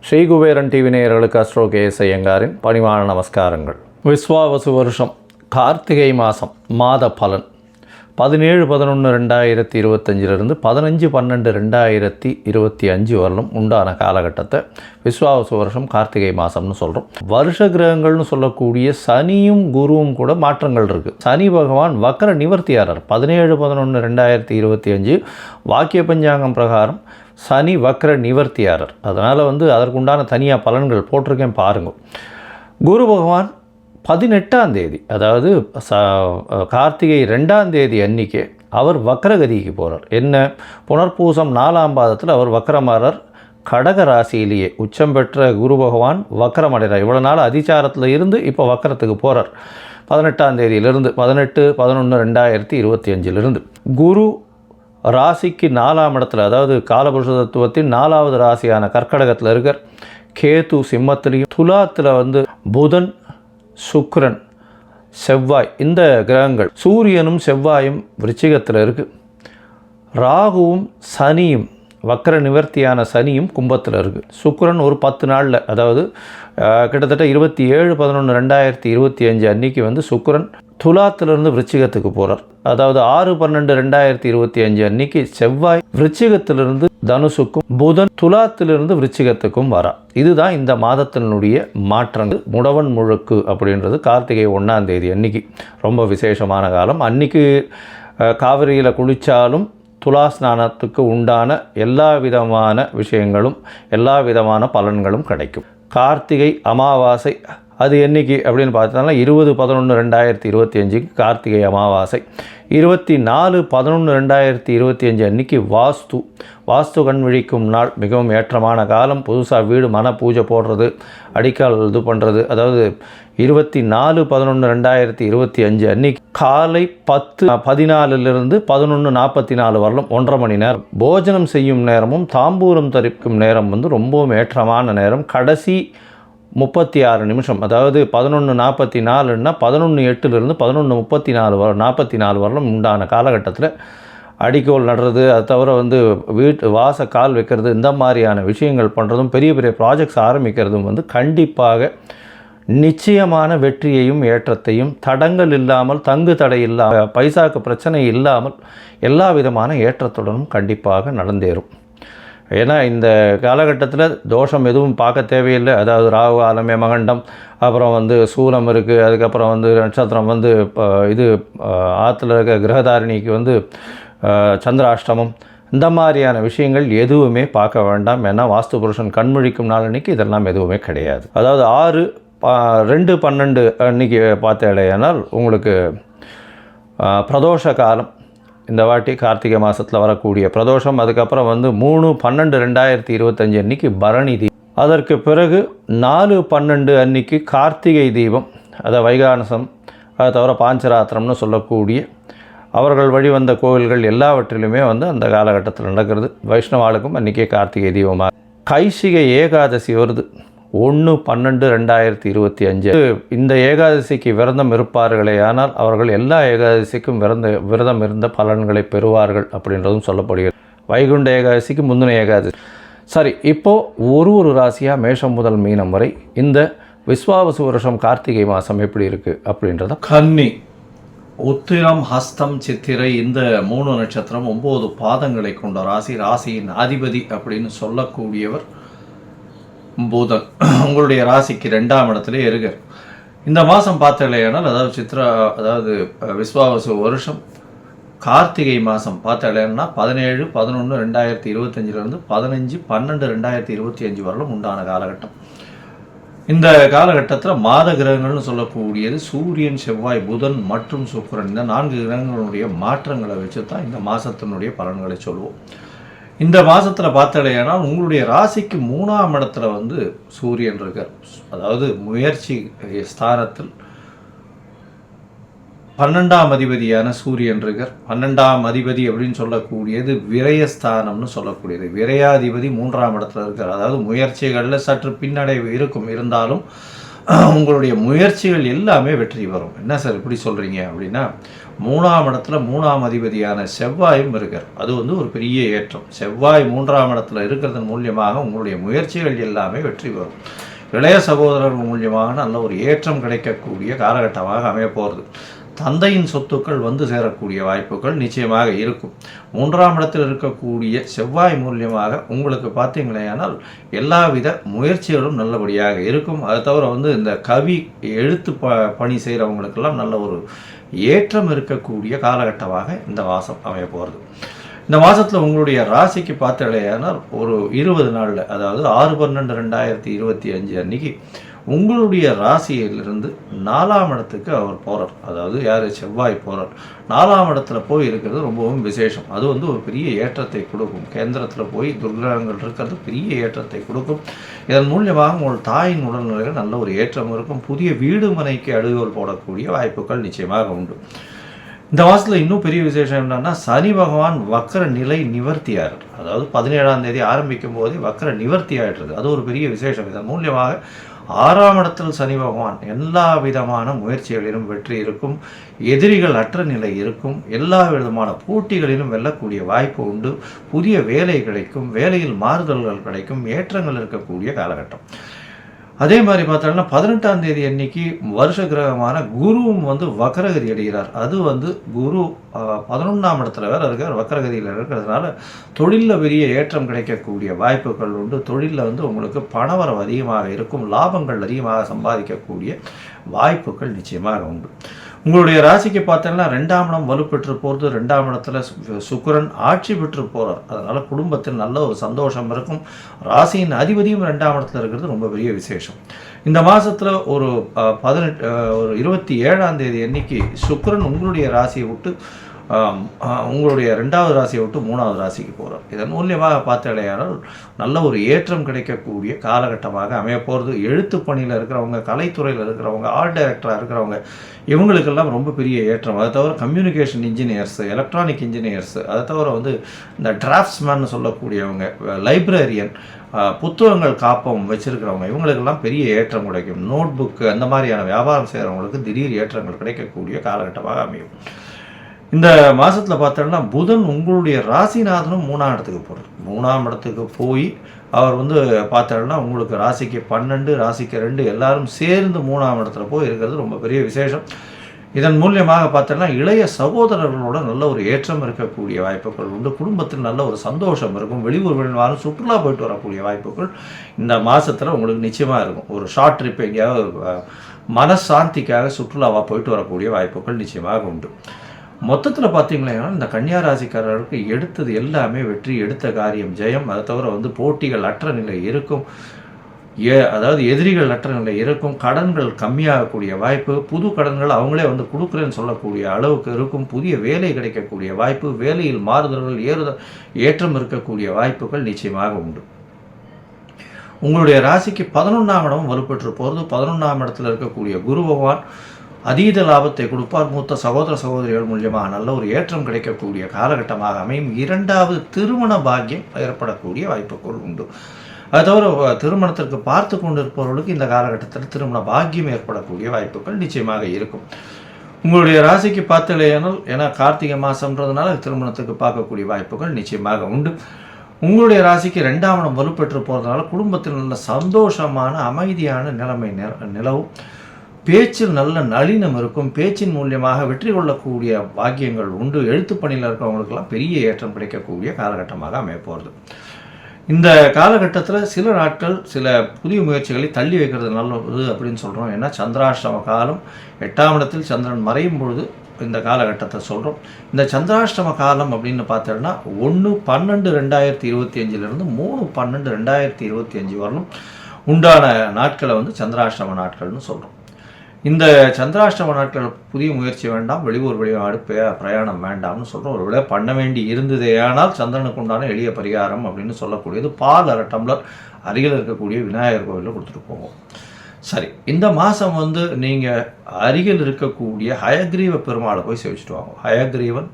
Sri Kuberan TV நேயர்களுக்கு astro KS ஐயங்காரின் பணிவான நமஸ்காரங்கள். விஸ்வாவசு வருஷம் கார்த்திகை மாதம் மாத பலன் 17-11-2025 15-12-2025 வரலும் உண்டான காலகட்டத்தை விஸ்வாவசு வருஷம் கார்த்திகை மாதம்னு சொல்கிறோம். வருஷ கிரகங்கள்னு சொல்லக்கூடிய சனியும் குருவும் கூட மாற்றங்கள் இருக்குது. சனி பகவான் வக்கர நிவர்த்தியாளர். 17-11-2025 வாக்கிய பஞ்சாங்கம் பிரகாரம் சனி வக்கர நிவர்த்தியாளர். அதனால் அதற்குண்டான தனியாக பலன்கள் போட்டிருக்கேன் பாருங்கள். குரு பகவான் 18ஆம் தேதி, அதாவது கார்த்திகை 2ஆம் தேதி அன்றைக்கே அவர் வக்கரகதிக்கு போகிறார். என்ன, புனர்பூசம் 4ஆம் பாதத்தில் அவர் வக்கரமாறார். கடக ராசியிலேயே உச்சம் பெற்ற குரு பகவான் வக்கரம் அடைகிறார். இவ்வளோ நாள் அதிச்சாரத்தில் இருந்து இப்போ வக்கரத்துக்கு போகிறார். 18ஆம் தேதியிலிருந்து 18-11-2025 குரு ராசிக்கு 4ஆம் இடத்துல, அதாவது காலபுருஷ தத்துவத்தின் 4வது ராசியான கர்க்கடகத்தில் இருக்கார். கேது சிம்மத்திலையும், துலாத்தில் புதன், சுக்கிரன், செவ்வாய், இந்த கிரகங்கள், சூரியனும் செவ்வாயும் விருச்சிகத்தில் இருக்குது. ராகுவும் சனியும், வக்கர நிவர்த்தியான சனியும் கும்பத்தில் இருக்குது. சுக்கிரன் ஒரு 10 நாளில், அதாவது கிட்டத்தட்ட 27-11-2025 அன்றைக்கி சுக்கிரன் துலாத்திலிருந்து விருச்சிகத்துக்கு போகிறார். அதாவது 6-12-2025 அன்றைக்கி செவ்வாய் விருச்சிகத்திலிருந்து தனுசுக்கும், புதன் துலாத்திலிருந்து விருச்சிகத்துக்கும் வரா. இதுதான் இந்த மாதத்தினுடைய மாற்றங்கள். முடவன் முழுக்கு அப்படின்றது கார்த்திகை 1ஆம் தேதி அன்றைக்கி ரொம்ப விசேஷமான காலம். அன்றைக்கி காவிரியில் குளித்தாலும் துலா ஸ்நானத்துக்கு உண்டான எல்லா விதமான விஷயங்களும், எல்லா விதமான பலன்களும் கிடைக்கும். கார்த்திகை அமாவாசை அது என்றைக்கு அப்படின்னு பார்த்தோம்னா 20-11-2025 கார்த்திகை அமாவாசை. 24-11-2025 அன்றைக்கி வாஸ்து கண் விழிக்கும் நாள். மிகவும் ஏற்றமான காலம். புதுசாக வீடு மன பூஜை போடுறது, அடிக்கால் இது பண்ணுறது. அதாவது 24-11-2025 அன்றைக்கி காலை 10:14 11:44 வரலும் 1.5 மணி நேரம் போஜனம் செய்யும் நேரமும் தாம்பூலம் தரிக்கும் நேரம் ரொம்பவும் ஏற்றமான நேரம். கடைசி 36 நிமிஷம், அதாவது 11:44ன்னா 11:08 11:34 வரலும் உண்டான காலகட்டத்தில் அடிக்கோல் நடுறது, அது தவிர வீட்டு வாச கால் வைக்கிறது, இந்த மாதிரியான விஷயங்கள் பண்ணுறதும், பெரிய பெரிய ப்ராஜெக்ட்ஸ் ஆரம்பிக்கிறதும் கண்டிப்பாக நிச்சயமான வெற்றியையும் ஏற்றத்தையும், தடங்கள் இல்லாமல், தங்கு தடை இல்லாமல், பைசாக்கு பிரச்சனை இல்லாமல் எல்லா விதமான ஏற்றத்துடனும் கண்டிப்பாக நடந்தேறும். ஏன்னா இந்த காலகட்டத்தில் தோஷம் எதுவும் பார்க்க தேவையில்லை. அதாவது ராகு காலமே மகண்டம், அப்புறம் சூலம் இருக்குது, அதுக்கப்புறம் நட்சத்திரம் இது ஆற்றுல இருக்க கிரகதாரிணிக்கு சந்திராஷ்டமம், இந்த மாதிரியான விஷயங்கள் எதுவுமே பார்க்க வேண்டாம். ஏன்னா வாஸ்து புருஷன் கண்முழிக்கும் நாள் அன்றைக்கி இதெல்லாம் எதுவுமே கிடையாது. அதாவது 6-2-12 அன்றைக்கி பார்த்த இடையானால் உங்களுக்கு பிரதோஷ காலம். இந்த வாட்டி கார்த்திகை மாதத்தில் வரக்கூடிய பிரதோஷம். அதுக்கப்புறம் 3-12-2025 அன்றைக்கி பரணி தீபம். அதற்கு பிறகு 4-12 அன்றைக்கி கார்த்திகை தீபம், அதை வைகானசம், அதை தவிர பாஞ்சராத்திரம்னு சொல்லக்கூடிய அவர்கள் வழிவந்த கோவில்கள் எல்லாவற்றிலுமே அந்த காலகட்டத்தில் நடக்கிறது. வைஷ்ணவாளுக்கும் அன்றைக்கே கார்த்திகை தீபமாக. கைசிகை ஏகாதசி வருது 1-12-2025. இந்த ஏகாதசிக்கு விரதம் இருப்பார்களே ஆனால் அவர்கள் எல்லா ஏகாதசிக்கும் விரதம் இருந்த பலன்களை பெறுவார்கள் அப்படின்றதும் சொல்லப்படுகிறது. வைகுண்ட ஏகாதசிக்கு முந்தின ஏகாதசி. சரி, இப்போது ஒரு ராசியாக மேஷம் முதல் மீனம் வரை இந்த விஸ்வாவசு வருஷம் கார்த்திகை மாதம் எப்படி இருக்குது அப்படின்றத. கன்னி, உத்திரம், ஹஸ்தம், சித்திரை, இந்த 3 நட்சத்திரம் 9 பாதங்களை கொண்ட ராசி. ராசியின் அதிபதி அப்படின்னு சொல்லக்கூடியவர் புதன். உங்களுடைய ராசிக்கு 2ஆம் இடத்துல இருக்கார். இந்த மாதம் பார்த்தலையானால், அதாவது விஸ்வாவசு வருஷம் கார்த்திகை மாதம் பார்த்தலைன்னா 17-11-2025 15-12-2025 வரலும் உண்டான காலகட்டம். இந்த காலகட்டத்தில் மாத கிரகங்கள்னு சொல்லக்கூடியது சூரியன், செவ்வாய், புதன் மற்றும் சுக்கிரன், இந்த 4 கிரகங்களுடைய மாற்றங்களை வச்சு தான் இந்த மாதத்தினுடைய பலன்களை சொல்லுவோம். இந்த மாதத்தில் பார்த்தடையானால் உங்களுடைய ராசிக்கு 3ஆம் இடத்துல சூரியன் இருக்கார். அதாவது முயற்சி ஸ்தானத்தில் 12ஆம் அதிபதியான சூரியன் இருக்கார். 12ஆம் அதிபதி அப்படின்னு சொல்லக்கூடியது விரயஸ்தானம்னு சொல்லக்கூடியது. விரயாதிபதி 3ஆம் இடத்துல இருக்கார். அதாவது முயற்சிகளில் சற்று பின்னடைவு இருந்தாலும் உங்களுடைய முயற்சிகள் எல்லாமே வெற்றி பெறும். என்ன சார் இப்படி சொல்கிறீங்க அப்படின்னா, 3ஆம் இடத்துல 3ஆம் அதிபதியான செவ்வாயும் இருக்கார். அது வந்து ஒரு பெரிய ஏற்றம். செவ்வாய் 3ஆம் இடத்துல இருக்கிறதன் மூலியமாக உங்களுடைய முயற்சிகள் எல்லாமே வெற்றி பெறும். இளைய சகோதரர்கள் மூலியமாக நல்ல ஒரு ஏற்றம் கிடைக்கக்கூடிய காலகட்டமாக அமைய போகிறது. தந்தையின் சொத்துக்கள் வந்து சேரக்கூடிய வாய்ப்புகள் நிச்சயமாக இருக்கும். 3ஆம் இடத்தில் இருக்கக்கூடிய செவ்வாய் மூலியமாக உங்களுக்கு பார்த்தீங்களேயானால் எல்லாவித முயற்சிகளும் நல்லபடியாக இருக்கும். அதை தவிர வந்து இந்த கவி எழுத்து பணி செய்கிறவங்களுக்கெல்லாம் நல்ல ஒரு ஏற்றம் இருக்கக்கூடிய காலகட்டமாக இந்த மாதம் அமைய போகிறது. இந்த மாதத்தில் உங்களுடைய ராசிக்கு பார்த்தீங்களேயானால் ஒரு 20 நாளில், அதாவது 6/12/2025 அன்னைக்கு உங்களுடைய ராசியிலிருந்து 4ஆம் இடத்துக்கு அவர் போகிறார். அதாவது யார்? செவ்வாய் போகிறார். 4ஆம் இடத்துல போய் இருக்கிறது ரொம்பவும் விசேஷம். அது வந்து ஒரு பெரிய ஏற்றத்தை கொடுக்கும். கேந்திரத்தில் போய் துர்கிரகங்கள் இருக்கிறது பெரிய ஏற்றத்தை கொடுக்கும். இதன் மூலியமாக உங்கள் தாயின் உடல்நிலையில் நல்ல ஒரு ஏற்றம் இருக்கும். புதிய வீடு மனைக்கு அடுகோல் போடக்கூடிய வாய்ப்புகள் நிச்சயமாக உண்டு. இந்த மாதத்தில் இன்னும் பெரிய விசேஷம் என்னன்னா, சனி பகவான் வக்கர நிலை நிவர்த்தியார். அதாவது 17ஆம் தேதி ஆரம்பிக்கும் போதே வக்கர நிவர்த்தி ஆகிடுறது. அது ஒரு பெரிய விசேஷம். இதன் மூலியமாக 6ஆம் இடத்தில் சனி பகவான் எல்லா விதமான முயற்சிகளிலும் வெற்றி இருக்கும். எதிரிகள் அற்ற நிலை இருக்கும். எல்லா விதமான போட்டிகளிலும் வெல்லக்கூடிய வாய்ப்பு உண்டு. புதிய வேலை கிடைக்கும். வேலையில் மாறுதல்கள் கிடைக்கும். ஏற்றங்கள் இருக்கக்கூடிய காலகட்டம். அதே மாதிரி பார்த்தோம்னா 18ஆம் தேதி அன்னைக்கு வருஷ கிரகமான குருவும் வந்து வக்கரகதி அடைகிறார். அது வந்து குரு 11ஆம் இடத்துல வேறு இருக்கார், வக்கரகதியில் இருக்கிறதுனால தொழிலில் பெரிய ஏற்றம் கிடைக்கக்கூடிய வாய்ப்புகள் உண்டு. தொழிலில் வந்து உங்களுக்கு பணவரவு அதிகமாக இருக்கும். லாபங்கள் அதிகமாக சம்பாதிக்கக்கூடிய வாய்ப்புகள் நிச்சயமாக உண்டு. உங்களுடைய ராசிக்கு பார்த்தோம்னா 2ஆம் இடம் வலுப்பெற்று போகிறது. 2ஆம் இடத்துல சுக்கிரன் ஆட்சி பெற்று போகிறார். அதனால் குடும்பத்தில் நல்ல ஒரு சந்தோஷம் இருக்கும். ராசியின் அதிபதியும் 2ஆம் இடத்துல இருக்கிறது ரொம்ப பெரிய விசேஷம். இந்த மாதத்தில் ஒரு 27ஆம் தேதி அன்னைக்கு சுக்கிரன் உங்களுடைய ராசியை விட்டு உங்களுடைய 2வது ராசியை விட்டு 3வது ராசிக்கு போகிறார். இதன் மூலியமாக பார்த்தாலேயானால் நல்ல ஒரு ஏற்றம் கிடைக்கக்கூடிய காலகட்டமாக அமைய போகிறது. எழுத்து பணியில் இருக்கிறவங்க, கலைத்துறையில் இருக்கிறவங்க, ஆர்ட் டைரக்டராக இருக்கிறவங்க, இவங்களுக்கெல்லாம் ரொம்ப பெரிய ஏற்றம். அதை தவிர கம்யூனிகேஷன் இன்ஜினியர்ஸு, எலக்ட்ரானிக் இன்ஜினியர்ஸு, அதை தவிர வந்து இந்த டிராஃப்ட்ஸ்மேன் சொல்லக்கூடியவங்க, லைப்ரரியன், புத்தகங்கள் காப்பகம் வச்சுருக்கிறவங்க, இவங்களுக்கெல்லாம் பெரிய ஏற்றம் கிடைக்கும். நோட் புக்கு அந்த மாதிரியான வியாபாரம் செய்கிறவங்களுக்கு திடீர் ஏற்றங்கள் கிடைக்கக்கூடிய காலகட்டமாக அமையும். இந்த மாதத்தில் பார்த்தோம்னா புதன் உங்களுடைய ராசிநாதனும் 3ஆம் இடத்துக்கு போகிறார். 3ஆம் இடத்துக்கு போய் அவர் வந்து பார்த்தோம்னா உங்களுக்கு ராசிக்கு 12, ராசிக்கு 2 எல்லாரும் சேர்ந்து 3ஆம் இடத்துல போய் இருக்கிறது ரொம்ப பெரிய விசேஷம். இதன் மூலியமாக பார்த்தோம்னா இளைய சகோதரர்களோட நல்ல ஒரு ஏற்றம் இருக்கக்கூடிய வாய்ப்புகள் உண்டு. குடும்பத்தில் நல்ல ஒரு சந்தோஷம் இருக்கும். வெளியூர் வெளிநாடு சுற்றுலா போயிட்டு வரக்கூடிய வாய்ப்புகள் இந்த மாதத்தில் உங்களுக்கு நிச்சயமாக இருக்கும். ஒரு ஷார்ட் ட்ரிப் எங்கேயாவது மனசாந்திக்காக சுற்றுலாவாக போயிட்டு வரக்கூடிய வாய்ப்புகள் நிச்சயமாக உண்டு. மொத்தத்தில் பார்த்தீங்கன்னா இந்த கன்னியா ராசிக்காரர்களுக்கு எடுத்தது எல்லாமே வெற்றி, எடுத்த காரியம் ஜெயம். அதை தவிர வந்து போட்டிகள் அற்ற நிலை இருக்கும். அதாவது எதிரிகள் அற்ற நிலை இருக்கும். கடன்கள் கம்மியாகக்கூடிய வாய்ப்பு, புது கடன்கள் அவங்களே வந்து கொடுக்குறேன்னு சொல்லக்கூடிய அளவுக்கு இருக்கும். புதிய வேலை கிடைக்கக்கூடிய வாய்ப்பு, வேலையில் மாறுதல்கள் ஏற்றம் இருக்கக்கூடிய வாய்ப்புகள் நிச்சயமாக உண்டு. உங்களுடைய ராசிக்கு 11ஆம் இடம் வலுப்பெற்று போகிறது. 11ஆம் இடத்துல இருக்கக்கூடிய குரு பகவான் அதீத லாபத்தை கொடுப்பார். மூத்த சகோதர சகோதரிகள் மூலியமாக நல்ல ஒரு ஏற்றம் கிடைக்கக்கூடிய காலகட்டமாக அமையும். 2வது திருமண பாக்கியம் ஏற்படக்கூடிய வாய்ப்புகள் உண்டு. அது தவிர திருமணத்திற்கு பார்த்து கொண்டிருப்பவர்களுக்கு இந்த காலகட்டத்தில் திருமண பாக்கியம் ஏற்படக்கூடிய வாய்ப்புகள் நிச்சயமாக இருக்கும். உங்களுடைய ராசிக்கு பார்த்தலையானால், ஏன்னா கார்த்திகை மாதம்ன்றதுனால திருமணத்துக்கு பார்க்கக்கூடிய வாய்ப்புகள் நிச்சயமாக உண்டு. உங்களுடைய ராசிக்கு 2ஆம் இடம் வலுப்பெற்று போகிறதுனால குடும்பத்தில் நல்ல சந்தோஷமான அமைதியான நிலைமை நிலவும். பேச்சில் நல்ல நளினம் இருக்கும். பேச்சின் மூலியமாக வெற்றி கொள்ளக்கூடிய பாக்கியங்கள் உண்டு. எழுத்து பணியில் இருக்கிறவங்களுக்கெல்லாம் பெரிய ஏற்றம் கிடைக்கக்கூடிய காலகட்டமாக அமைய போகிறது. இந்த காலகட்டத்தில் சில நாட்கள் சில புதிய முயற்சிகளை தள்ளி வைக்கிறது நல்லது அப்படின்னு சொல்கிறோம். ஏன்னா சந்திராஷ்டம காலம், 8ஆம் இடத்தில் சந்திரன் மறையும் பொழுது இந்த காலகட்டத்தை சொல்கிறோம். இந்த சந்திராஷ்டம காலம் அப்படின்னு பார்த்தோம்னா 1/12/2025 3/12/2025 வரலும் உண்டான நாட்களை வந்து சந்திராஷ்டம நாட்கள்னு சொல்கிறோம். இந்த சந்திராஷ்டம நாட்கள் புதிய முயற்சி வேண்டாம், வெளியூர் வெளிநாடு பிரயாணம் வேண்டாம்னு சொல்கிறோம். ஒரு விட பண்ண வேண்டி இருந்ததே ஆனால் சந்திரனுக்கு உண்டான எளிய பரிகாரம் அப்படின்னு சொல்லக்கூடியது பால் 1/2 டம்ளர் அருகில் இருக்கக்கூடிய விநாயகர் கோவிலில் கொடுத்துட்டு போவோம். சரி, இந்த மாதம் வந்து நீங்கள் அருகில் இருக்கக்கூடிய ஹயக்ரீவ பெருமாளை போய் சேவிச்சுட்டு வாங்க. ஹயக்ரீவன்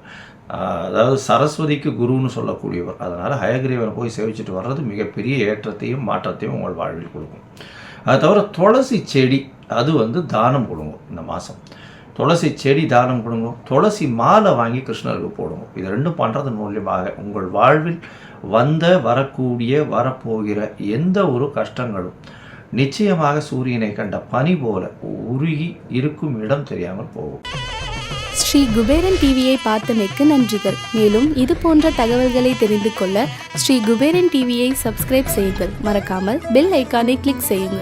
அதாவது சரஸ்வதிக்கு குருன்னு சொல்லக்கூடியவர். அதனால் ஹயக்ரீவனை போய் சேவிச்சுட்டு வர்றது மிகப்பெரிய ஏற்றத்தையும் மாற்றத்தையும் உங்கள் வாழ்வில் கொடுக்கும். அது தவிர துளசி செடி அது வந்து தானம் கொடுங்க இந்த மாதம். துளசி செடி தானம் கொடுங்க, துளசி மாலை வாங்கி கிருஷ்ணருக்கு போடுங்க. இது ரெண்டும் பண்ணுறது மூலியமாக உங்கள் வாழ்வில் வரப்போகிற எந்த ஒரு கஷ்டங்களும் நிச்சயமாக சூரியனை கண்ட பனி போல உருகி இருக்கும் இடம் தெரியாமல் போகும். ஸ்ரீ குபேரன் டிவியை பார்த்தமைக்கு நன்றிகள். மேலும் இது போன்ற தகவல்களை தெரிந்து கொள்ள ஸ்ரீ குபேரன் டிவியை சப்ஸ்கிரைப் செய்யுங்கள். மறக்காமல் பெல் ஐக்கானை கிளிக் செய்யுங்கள்.